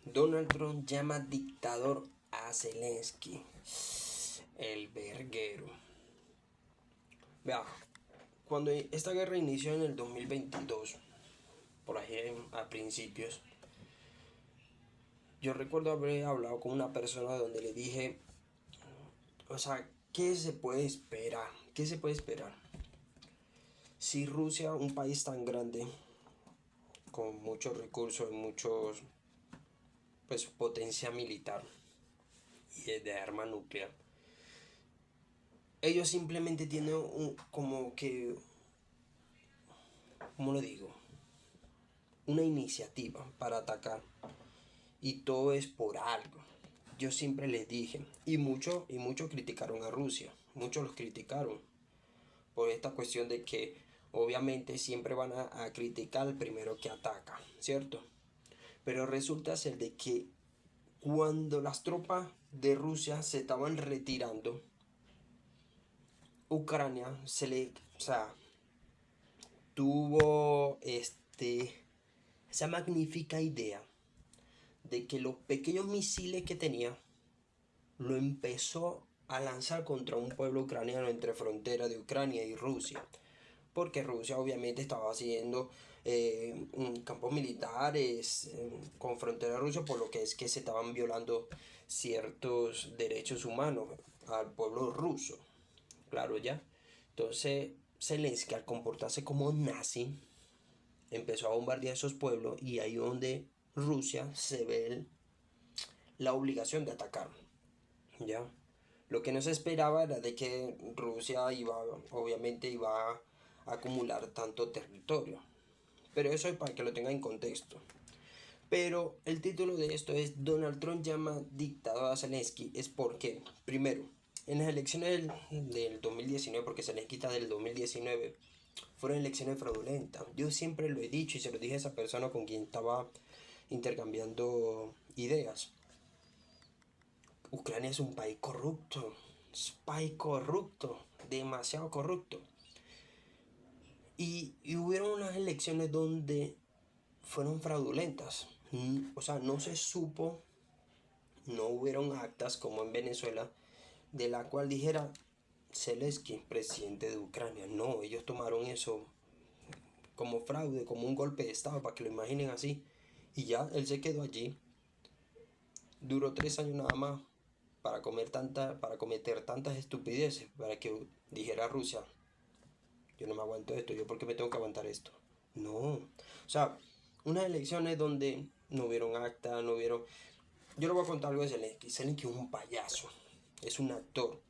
Donald Trump llama dictador a Zelensky, el verguero. Vea, cuando esta guerra inició en el 2022, por ahí a principios, yo recuerdo haber hablado con una persona donde le dije, o sea, ¿qué se puede esperar? ¿Qué se puede esperar? Si Rusia, un país tan grande, con muchos recursos, muchos, pues potencia militar y de arma nuclear, ellos simplemente tienen como que, ¿cómo lo digo? Una iniciativa para atacar y todo es por algo. Yo siempre les dije, y muchos criticaron a Rusia, muchos los criticaron por esta cuestión de que obviamente siempre van a criticar al primero que ataca, ¿cierto? Pero resulta ser de que cuando las tropas de Rusia se estaban retirando, Ucrania se le, o sea, tuvo esa magnífica idea de que los pequeños misiles que tenía lo empezó a lanzar contra un pueblo ucraniano entre frontera de Ucrania y Rusia. Porque Rusia obviamente estaba haciendo campos militares con frontera de Rusia, por lo que es que se estaban violando ciertos derechos humanos al pueblo ruso. Claro, ya. Entonces, Zelensky, al comportarse como nazi, empezó a bombardear esos pueblos y ahí donde Rusia se ve la obligación de atacar. ¿Ya? Lo que no se esperaba era de que Rusia obviamente iba a acumular tanto territorio. Pero eso es para que lo tenga en contexto. Pero el título de esto es Donald Trump llama dictador a Zelensky. Es porque, primero, en las elecciones del 2019, porque Zelensky está del 2019, fueron elecciones fraudulentas. Yo siempre lo he dicho y se lo dije a esa persona con quien estaba intercambiando ideas. Ucrania es un país corrupto. Es un país corrupto. Demasiado corrupto. Y hubieron unas elecciones donde fueron fraudulentas. O sea, no se supo, no hubieron actas como en Venezuela, de la cual dijera Zelensky, presidente de Ucrania. No, ellos tomaron eso como fraude, como un golpe de Estado, para que lo imaginen así. Y ya, él se quedó allí. Duró 3 años nada más para cometer tantas estupideces, para que dijera Rusia, yo no me aguanto esto, yo por qué me tengo que aguantar esto. No, o sea, unas elecciones donde no hubieron acta, no hubieron... Yo le voy a contar algo de Zelensky. Zelensky es un payaso, es un actor.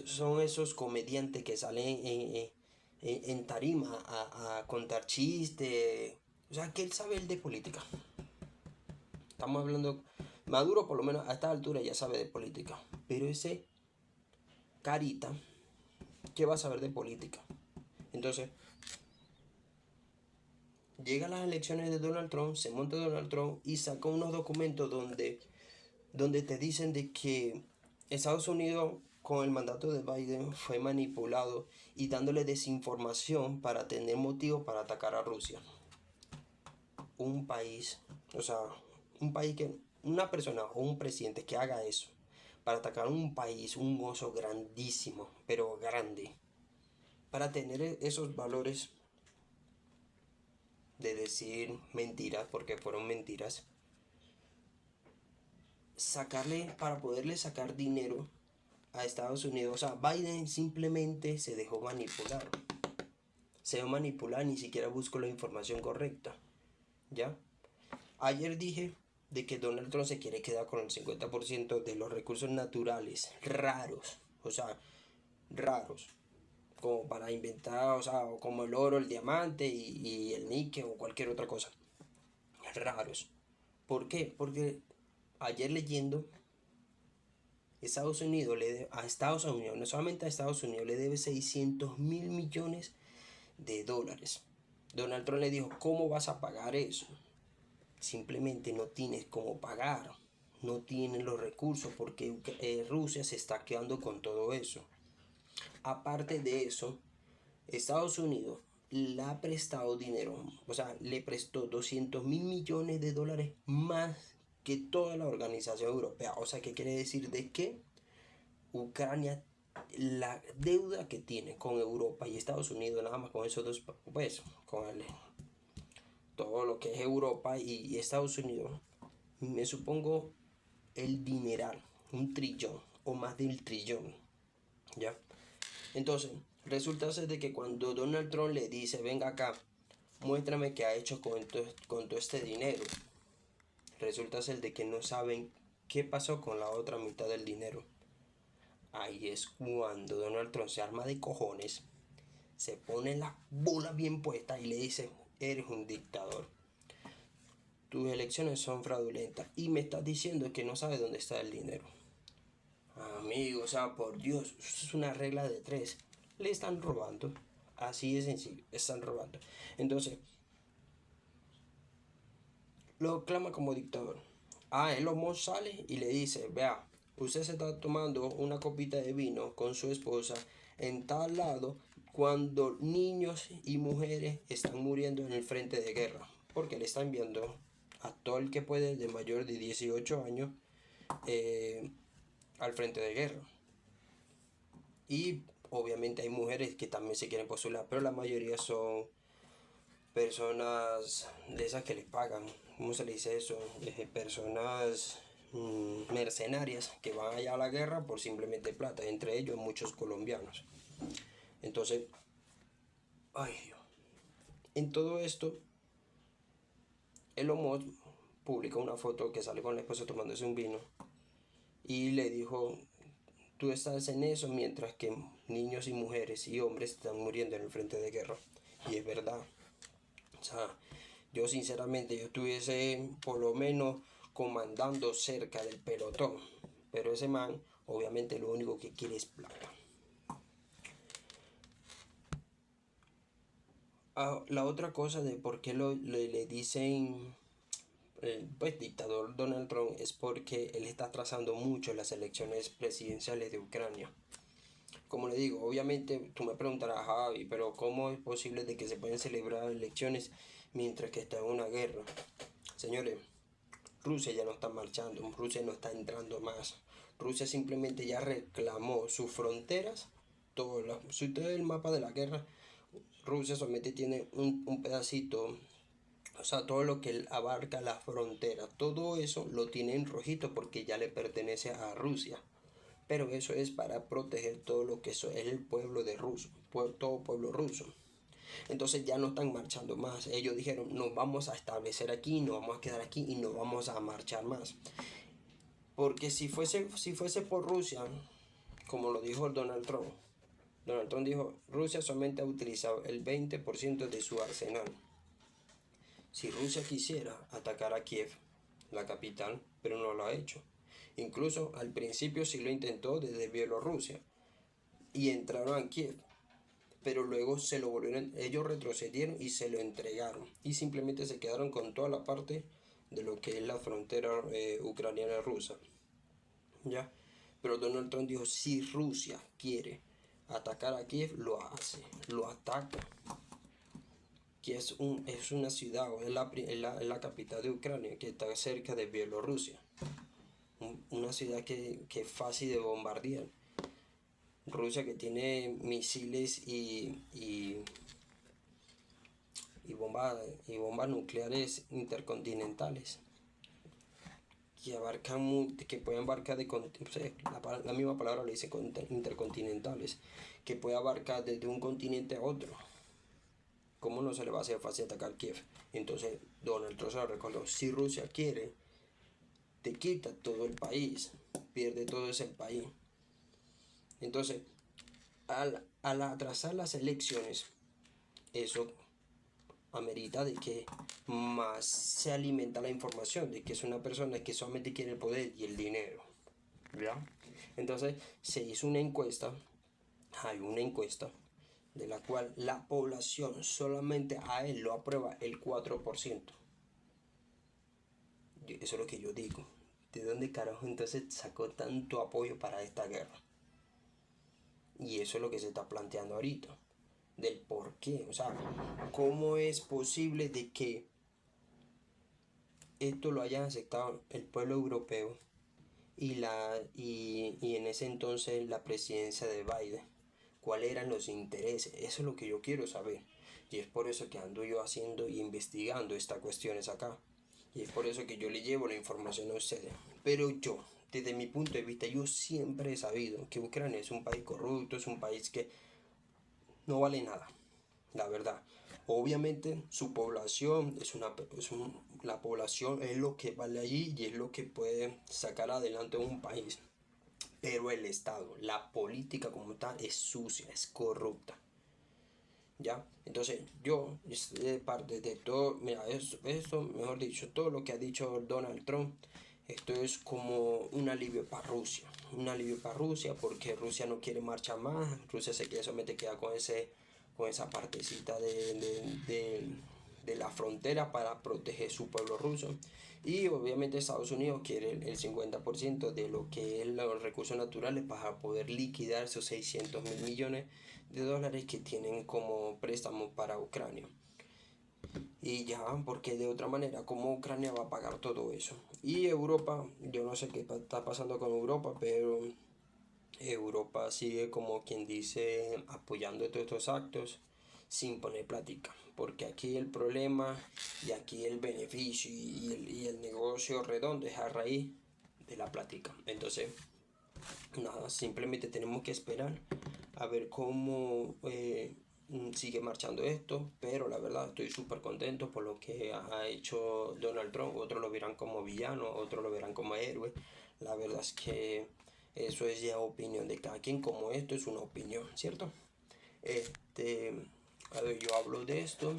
Son esos comediantes que salen en tarima a contar chistes. O sea, que él sabe el de política. Estamos hablando... Maduro por lo menos a esta altura ya sabe de política. Pero ese carita, ¿qué va a saber de política? Entonces, llega a las elecciones de Donald Trump, se monta Donald Trump y saca unos documentos donde te dicen de que Estados Unidos con el mandato de Biden fue manipulado y dándole desinformación para tener motivo para atacar a Rusia. Un país, o sea, un país que, una persona o un presidente que haga eso para atacar un país, un gozo grandísimo, pero grande, para tener esos valores de decir mentiras, porque fueron mentiras, sacarle, para poderle sacar dinero a Estados Unidos. O sea, Biden simplemente se dejó manipular. Se dejó manipular, ni siquiera buscó la información correcta. ¿Ya? Ayer dije de que Donald Trump se quiere quedar con el 50% de los recursos naturales raros. O sea, raros. Como para inventar, o sea, como el oro, el diamante y el níquel o cualquier otra cosa. Raros. ¿Por qué? Porque ayer leyendo Estados Unidos a Estados Unidos, no solamente a Estados Unidos, le debe 600.000 millones de dólares. Donald Trump le dijo, ¿cómo vas a pagar eso? Simplemente no tienes cómo pagar, no tienen los recursos porque Rusia se está quedando con todo eso. Aparte de eso, Estados Unidos le ha prestado dinero, o sea, le prestó 200.000 millones de dólares más que toda la organización europea. O sea, ¿qué quiere decir? De que Ucrania, la deuda que tiene con Europa y Estados Unidos, nada más con esos dos, pues, con todo lo que es Europa y Estados Unidos, me supongo el dineral, un trillón o más del trillón, ¿ya? Entonces, resulta ser de que cuando Donald Trump le dice, venga acá, muéstrame qué ha hecho con todo este dinero, resulta ser de que no saben qué pasó con la otra mitad del dinero. Ahí es cuando Donald Trump se arma de cojones, se pone las bolas bien puestas y le dice, eres un dictador. Tus elecciones son fraudulentas y me estás diciendo que no sabes dónde está el dinero. Amigo, o sea, por Dios, es una regla de tres. Le están robando. Así de sencillo, están robando. Entonces, lo clama como dictador. Elon Musk sale y le dice, vea, usted se está tomando una copita de vino con su esposa en tal lado cuando niños y mujeres están muriendo en el frente de guerra. Porque le están enviando a todo el que puede de mayor de 18 años al frente de guerra. Y obviamente hay mujeres que también se quieren postular, pero la mayoría son personas de esas que les pagan, ¿cómo se le dice eso? Personas mercenarias que van allá a la guerra por simplemente plata, entre ellos muchos colombianos. Entonces, ay Dios. En todo esto, Elon Musk publicó una foto que sale con la esposa tomándose un vino y le dijo, tú estás en eso mientras que niños y mujeres y hombres están muriendo en el frente de guerra. Y es verdad. O sea, yo sinceramente yo estuviese por lo menos comandando cerca del pelotón. Pero ese man obviamente lo único que quiere es plata. La otra cosa de por qué le dicen pues dictador Donald Trump es porque él está atrasando mucho las elecciones presidenciales de Ucrania. Como le digo, obviamente tú me preguntarás, Javi, pero ¿cómo es posible de que se pueden celebrar elecciones mientras que está en una guerra? Señores, Rusia ya no está marchando, Rusia no está entrando más. Rusia simplemente ya reclamó sus fronteras, si usted ve el mapa de la guerra, Rusia solamente tiene un pedacito, o sea, todo lo que abarca la frontera, todo eso lo tiene en rojito porque ya le pertenece a Rusia. Pero eso es para proteger todo lo que es el pueblo de ruso, todo pueblo ruso. Entonces ya no están marchando más. Ellos dijeron, nos vamos a establecer aquí, nos vamos a quedar aquí y no vamos a marchar más. Porque si fuese por Rusia, como lo dijo Donald Trump dijo, Rusia solamente ha utilizado el 20% de su arsenal. Si Rusia quisiera atacar a Kiev, la capital, pero no lo ha hecho. Incluso al principio sí lo intentó desde Bielorrusia y entraron a Kiev, pero luego se lo volvieron, ellos retrocedieron y se lo entregaron y simplemente se quedaron con toda la parte de lo que es la frontera ucraniana rusa, ¿ya? Pero Donald Trump dijo, si Rusia quiere atacar a Kiev, lo hace, lo ataca. Que es una ciudad, o es la capital de Ucrania, que está cerca de Bielorrusia. Una ciudad que es fácil de bombardear. Rusia que tiene misiles y bombas nucleares intercontinentales que pueden abarcar la misma palabra le dice intercontinentales, que puede abarcar desde un continente a otro. ¿Cómo no se le va a hacer fácil atacar Kiev? Entonces Donald Trump se lo recordó, si Rusia quiere, te quita todo el país, pierde todo ese país. Entonces, al atrasar las elecciones, eso amerita de que más se alimenta la información de que es una persona que solamente quiere el poder y el dinero. ¿Ya? Entonces se hizo una encuesta, hay una encuesta de la cual la población solamente a él lo aprueba el 4%. Eso es lo que yo digo. ¿De dónde carajo entonces sacó tanto apoyo para esta guerra? Y eso es lo que se está planteando ahorita. Del por qué. O sea, ¿cómo es posible de que esto lo hayan aceptado el pueblo europeo y en ese entonces la presidencia de Biden. ¿Cuáles eran los intereses? Eso es lo que yo quiero saber. Y es por eso que ando yo haciendo y investigando estas cuestiones acá. Y es por eso que yo le llevo la información a ustedes. Pero yo, desde mi punto de vista, yo siempre he sabido que Ucrania es un país corrupto, es un país que no vale nada, la verdad. Obviamente su población la población es lo que vale allí y es lo que puede sacar adelante un país. Pero el Estado, la política como tal, es sucia, es corrupta. ¿Ya? Entonces, yo, de parte de todo, mira, esto, mejor dicho, todo lo que ha dicho Donald Trump, esto es como un alivio para Rusia. Un alivio para Rusia porque Rusia no quiere marchar más. Rusia se quiere solamente quedar con esa partecita de la frontera para proteger su pueblo ruso. Y obviamente Estados Unidos quiere el 50% de lo que es los recursos naturales para poder liquidar esos 600.000 millones de dólares que tienen como préstamo para Ucrania. Y ya, porque de otra manera, ¿cómo Ucrania va a pagar todo eso? Y Europa, yo no sé qué está pasando con Europa, pero Europa sigue como quien dice apoyando todos estos actos sin poner plática. Porque aquí el problema y aquí el beneficio y el negocio redondo es a raíz de la plática. Entonces, nada, simplemente tenemos que esperar a ver cómo sigue marchando esto, pero la verdad estoy súper contento por lo que ha hecho Donald Trump. Otros lo verán como villano, otros lo verán como héroe. La verdad es que eso es ya opinión de cada quien, como esto es una opinión, ¿cierto? Este, a ver, yo hablo de esto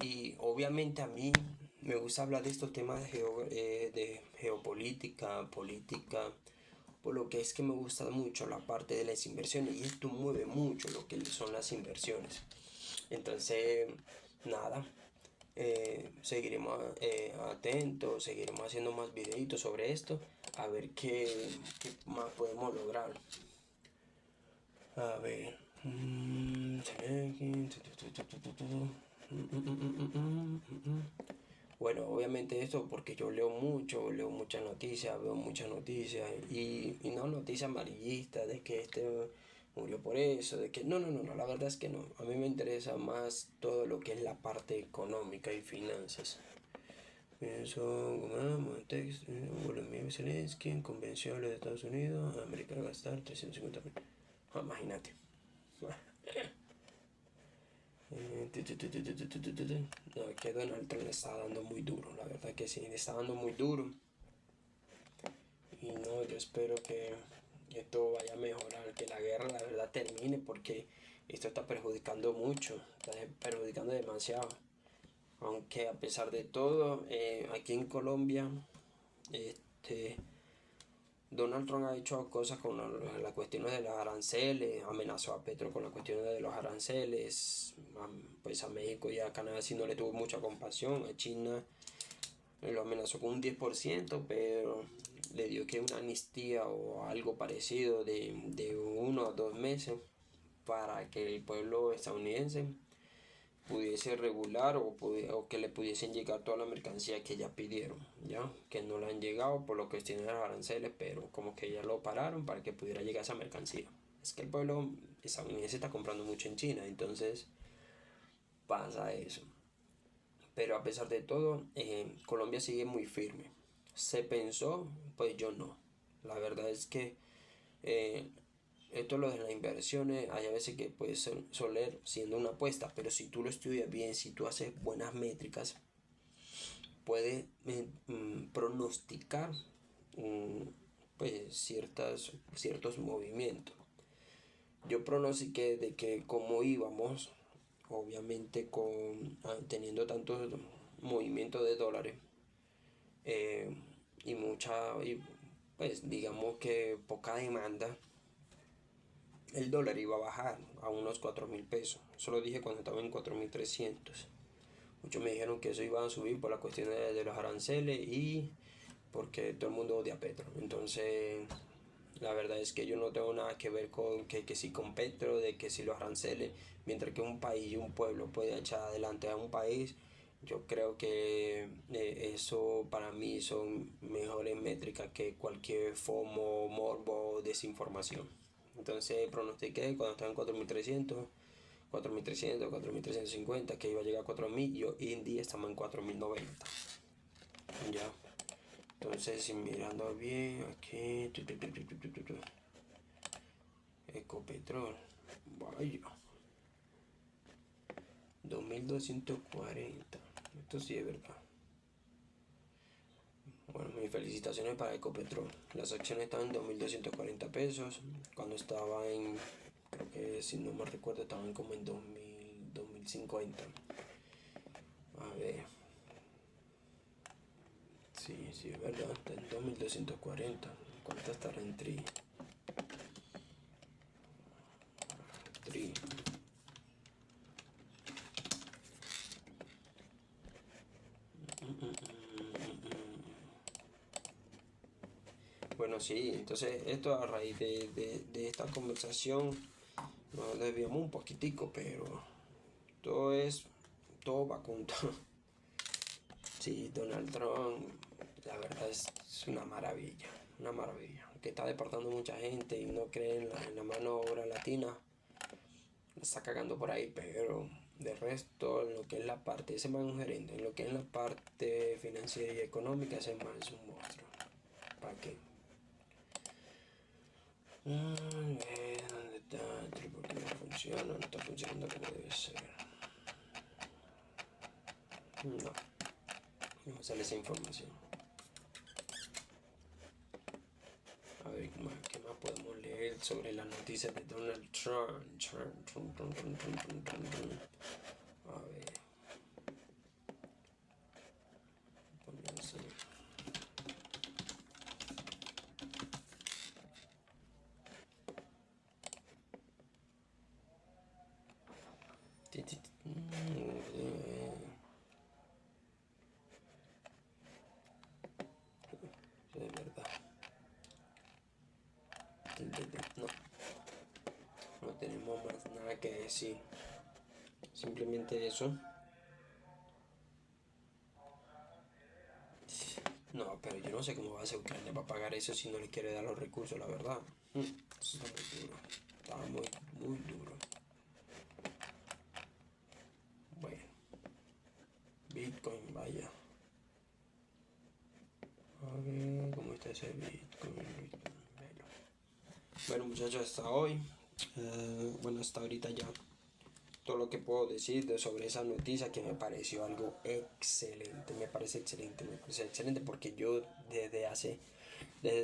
y obviamente a mí me gusta hablar de estos temas de geopolítica, política, por lo que es que me gusta mucho la parte de las inversiones y esto mueve mucho lo que son las inversiones. Entonces, nada, seguiremos atentos, seguiremos haciendo más videitos sobre esto, a ver qué más podemos lograr. A ver. Bueno, obviamente esto porque yo leo muchas noticias, veo muchas noticias y no noticias amarillistas de que este murió por eso, de que no, la verdad es que no. A mí me interesa más todo lo que es la parte económica y finanzas. Eso, Volodymyr Zelensky en convención de Estados Unidos, América va a gastar 350.000. Imagínate. No, que Donald Trump le está dando muy duro, la verdad que sí, le está dando muy duro. Y no, yo espero que esto vaya a mejorar, que la guerra la verdad termine porque esto está perjudicando mucho, está perjudicando demasiado. Aunque a pesar de todo, aquí en Colombia, este, Donald Trump ha hecho cosas con la cuestión de los aranceles, amenazó a Petro con la cuestión de los aranceles, pues a México y a Canadá sí no le tuvo mucha compasión, a China lo amenazó con un 10%, pero le dio que una amnistía o algo parecido de 1 o 2 meses para que el pueblo estadounidense pudiese regular o que le pudiesen llegar toda la mercancía que ya pidieron, ya que no le han llegado por lo que tienen los aranceles, pero como que ya lo pararon para que pudiera llegar esa mercancía. Es que el pueblo estadounidense está comprando mucho en China, entonces pasa eso. Pero a pesar de todo, Colombia sigue muy firme. Se pensó, pues yo no. La verdad es que eh, esto lo de las inversiones, hay a veces que puede soler siendo una apuesta, pero si tú lo estudias bien, si tú haces buenas métricas, puedes pronosticar pues ciertos movimientos. Yo pronostiqué de que como íbamos, obviamente teniendo tantos movimientos de dólares eh, y pues digamos que poca demanda, el dólar iba a bajar a unos 4.000 pesos. Eso lo dije cuando estaba en 4.300. Muchos me dijeron que eso iba a subir por la cuestión de los aranceles y porque todo el mundo odia a Petro. Entonces, la verdad es que yo no tengo nada que ver con que si con Petro, de que si los aranceles, mientras que un país y un pueblo puede echar adelante a un país, Yo creo que eso para mí son mejores métricas que cualquier FOMO, morbo o desinformación. Entonces pronostiqué cuando estaba en 4.300, 4.300, 4.350 que iba a llegar a 4.000 y hoy en día estamos en 4.090. Ya. Entonces, si mirando bien aquí, Ecopetrol, vaya, 2.240. Esto sí es verdad. Bueno, mis felicitaciones para Ecopetrol. Las acciones estaban en 2.240 pesos. Cuando estaba en, creo que si no me recuerdo, estaban como en 2.050. A ver. Sí, sí, es verdad. Está en 2.240. ¿Cuánto estará en tri? Tri. Bueno, sí, entonces esto a raíz de esta conversación nos desviamos un poquitico, pero todo es, todo va con todo. Sí, Donald Trump, la verdad es una maravilla, una maravilla. Que está deportando mucha gente y no cree en la mano obra latina, la está cagando por ahí, pero de resto, en lo que es la parte, ese man es un gerente, en lo que es la parte financiera y económica, ese man es un monstruo. ¿Para qué? ¿Dónde está? ¿Por qué no funciona? No está funcionando como debe ser. No, no sale esa información. A ver, ¿qué más podemos leer sobre las noticias de Donald Trump? A ver, pónganse. De verdad. No, no tenemos más nada que decir. Simplemente eso. No, pero yo no sé cómo va a hacer Ucrania para pagar eso si no le quiere dar los recursos, la verdad. Eso está muy duro. Está muy, muy duro. Bueno, Bitcoin, vaya. A ver cómo está ese Bitcoin. Bueno, muchachos, hasta hoy. Bueno, hasta ahorita ya. Todo lo que puedo decir sobre esa noticia que me pareció algo excelente. Me parece excelente, me parece excelente porque yo desde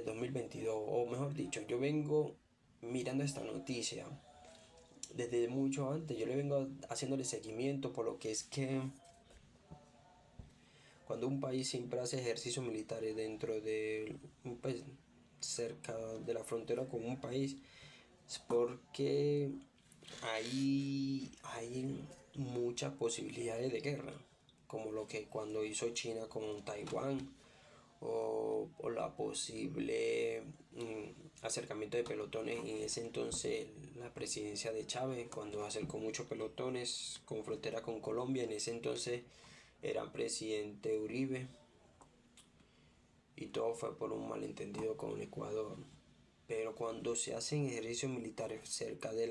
2022, o mejor dicho, yo vengo mirando esta noticia desde mucho antes. Yo le vengo haciéndole seguimiento por lo que es que cuando un país siempre hace ejercicios militares dentro de un país, cerca de la frontera con un país, es porque hay muchas posibilidades de guerra, como lo que cuando hizo China con Taiwán, o la posible acercamiento de pelotones en ese entonces, la presidencia de Chávez, cuando acercó muchos pelotones con frontera con Colombia. En ese entonces era presidente Uribe y todo fue por un malentendido con Ecuador. Pero cuando se hacen ejercicios militares cerca de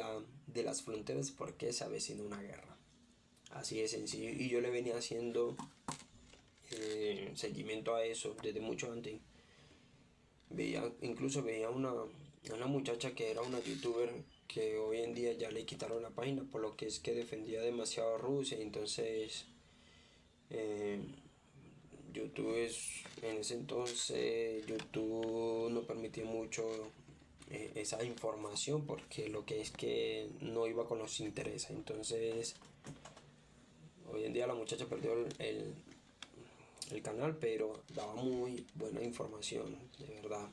las fronteras, ¿por qué se avecina una guerra? Así de sencillo. Y yo le venía haciendo seguimiento a eso desde mucho antes. Incluso veía una muchacha que era una youtuber que hoy en día ya le quitaron la página por lo que es que defendía demasiado a Rusia. Entonces eh, en ese entonces YouTube no permitía mucho esa información porque lo que es que no iba con los intereses. Entonces hoy en día la muchacha perdió el canal, pero daba muy buena información, de verdad.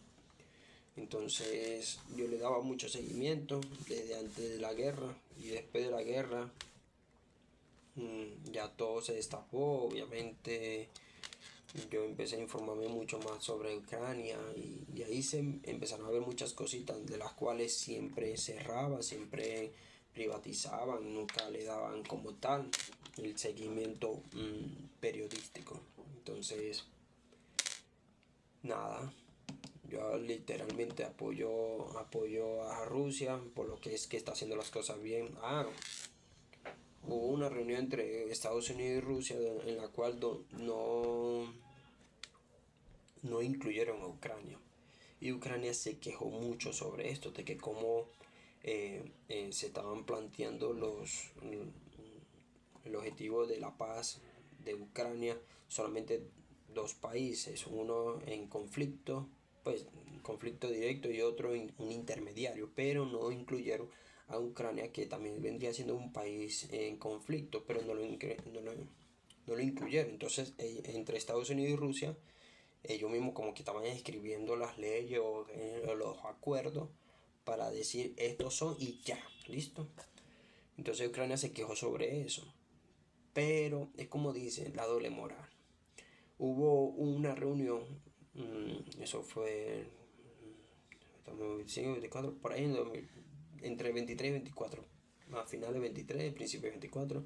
Entonces yo le daba mucho seguimiento desde antes de la guerra y después de la guerra. Ya todo se destapó, obviamente yo empecé a informarme mucho más sobre Ucrania y ahí se empezaron a ver muchas cositas de las cuales siempre cerraba, siempre privatizaban, nunca le daban como tal. el seguimiento periodístico. Entonces, nada, yo literalmente apoyo a Rusia por lo que es que está haciendo las cosas bien. Hubo una reunión entre Estados Unidos y Rusia en la cual no incluyeron a Ucrania. Y Ucrania se quejó mucho sobre esto, de que cómo se estaban planteando el objetivo de la paz de Ucrania, solamente dos países, uno en conflicto, pues conflicto directo y otro un intermediario, pero no incluyeron a Ucrania, que también vendría siendo un país en conflicto, pero no lo incluyeron. Entonces, entre Estados Unidos y Rusia, ellos mismos como que estaban escribiendo las leyes o los acuerdos para decir estos son y ya, listo. Entonces Ucrania se quejó sobre eso. Pero es como dice la doble moral. Hubo una reunión, eso fue 25, 24, por ahí entre 23 y 24, a finales de 23, principios de 24,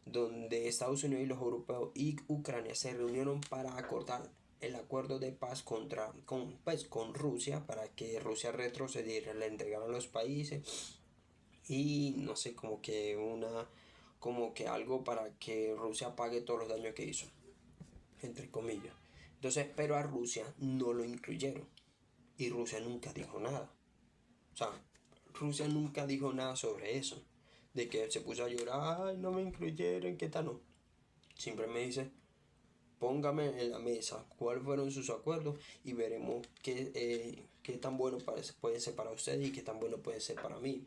donde Estados Unidos y los europeos y Ucrania se reunieron para acordar el acuerdo de paz con Rusia, para que Rusia retrocediera, le entregaran los países y no sé, como que algo para que Rusia pague todos los daños que hizo, entre comillas. Entonces, pero a Rusia no lo incluyeron y Rusia nunca dijo nada. O sea, Rusia nunca dijo nada sobre eso, de que se puso a llorar, ay, no me incluyeron, ¿qué tal? No. Siempre me dice, póngame en la mesa cuáles fueron sus acuerdos y veremos qué tan bueno puede ser para usted y qué tan bueno puede ser para mí.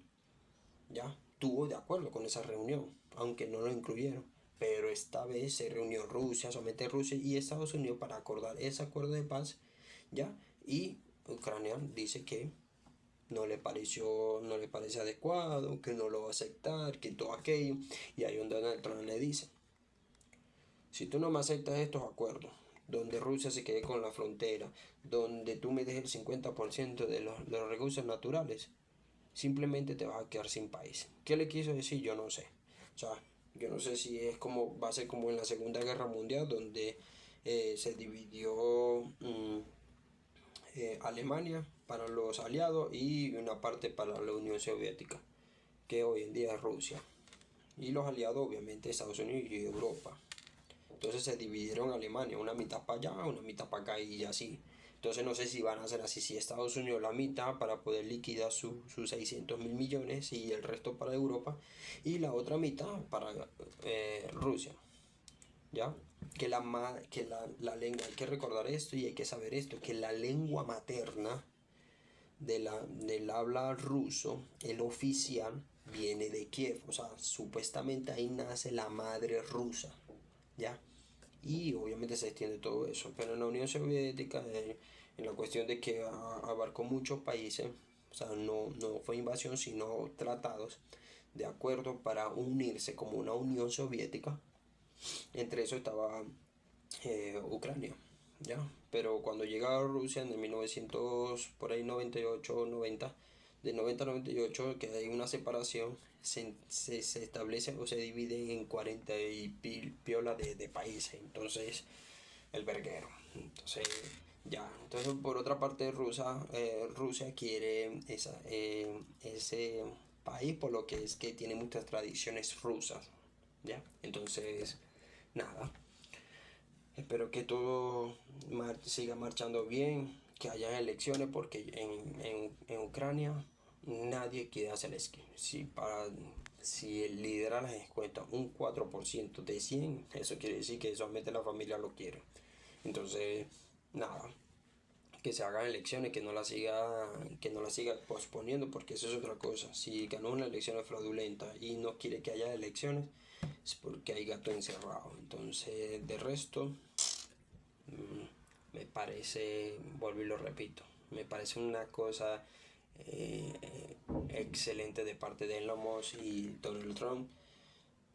Ya, estuvo de acuerdo con esa reunión, aunque no lo incluyeron. Pero esta vez se reunió Rusia, solamente Rusia y Estados Unidos para acordar ese acuerdo de paz, ya. Y Ucrania dice que no le parece adecuado, que no lo va a aceptar, que todo aquello. Y ahí donde Donald Trump le dice, si tú no me aceptas estos acuerdos, donde Rusia se quede con la frontera, donde tú me dejes el 50% de los recursos naturales, simplemente te vas a quedar sin país. ¿Qué le quiso decir? Yo no sé. O sea, yo no sé si va a ser como en la Segunda Guerra Mundial, donde se dividió Alemania para los aliados y una parte para la Unión Soviética, que hoy en día es Rusia. Y los aliados, obviamente, Estados Unidos y Europa. Entonces se dividieron Alemania, una mitad para allá, una mitad para acá y así. Entonces no sé si van a hacer así, si Estados Unidos la mitad para poder liquidar sus 600.000 millones y el resto para Europa y la otra mitad para Rusia. ¿Ya? La lengua, hay que recordar esto y hay que saber esto, que la lengua materna del habla ruso, el oficial, viene de Kiev. O sea, supuestamente ahí nace la madre rusa. ¿Ya? Y obviamente se extiende todo eso. Pero en la Unión Soviética, en la cuestión de que abarcó muchos países, o sea, no fue invasión, sino tratados de acuerdo para unirse como una Unión Soviética. Entre eso estaba Ucrania, ¿ya? Pero cuando llega a Rusia en el 1900, por ahí 98, 90, de 90 a 98, que hay una separación, se establece o se divide en 40 y piola de países. Entonces, el verguero. Entonces, ya. Entonces, por otra parte, Rusia quiere ese país, por lo que es que tiene muchas tradiciones rusas, ¿ya? Entonces, nada. Espero que todo siga marchando bien, que haya elecciones, porque en Ucrania nadie quiere hacer esquí. Si el lidera las encuestas un 4% de 100, eso quiere decir que solamente la familia lo quiere. Entonces, nada, que se hagan elecciones, que no la siga posponiendo, porque eso es otra cosa. Si ganó una elección fraudulenta y no quiere que haya elecciones, es porque hay gato encerrado. Entonces, de resto, me parece, vuelvo y lo repito, me parece una cosa excelente de parte de Elon Musk y Donald Trump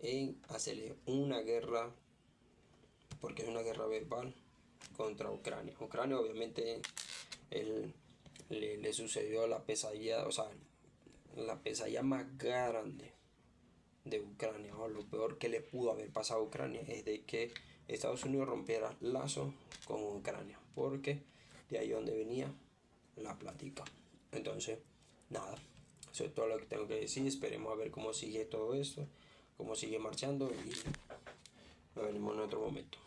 en hacerle una guerra, porque es una guerra verbal, contra Ucrania. Ucrania obviamente le sucedió la pesadilla, o sea, la pesadilla más grande de Ucrania, o lo peor que le pudo haber pasado a Ucrania, es de que Estados Unidos rompiera lazos con Ucrania, porque de ahí donde venía la plática. Entonces, nada, eso es todo lo que tengo que decir. Esperemos a ver cómo sigue todo esto, cómo sigue marchando y nos venimos en otro momento.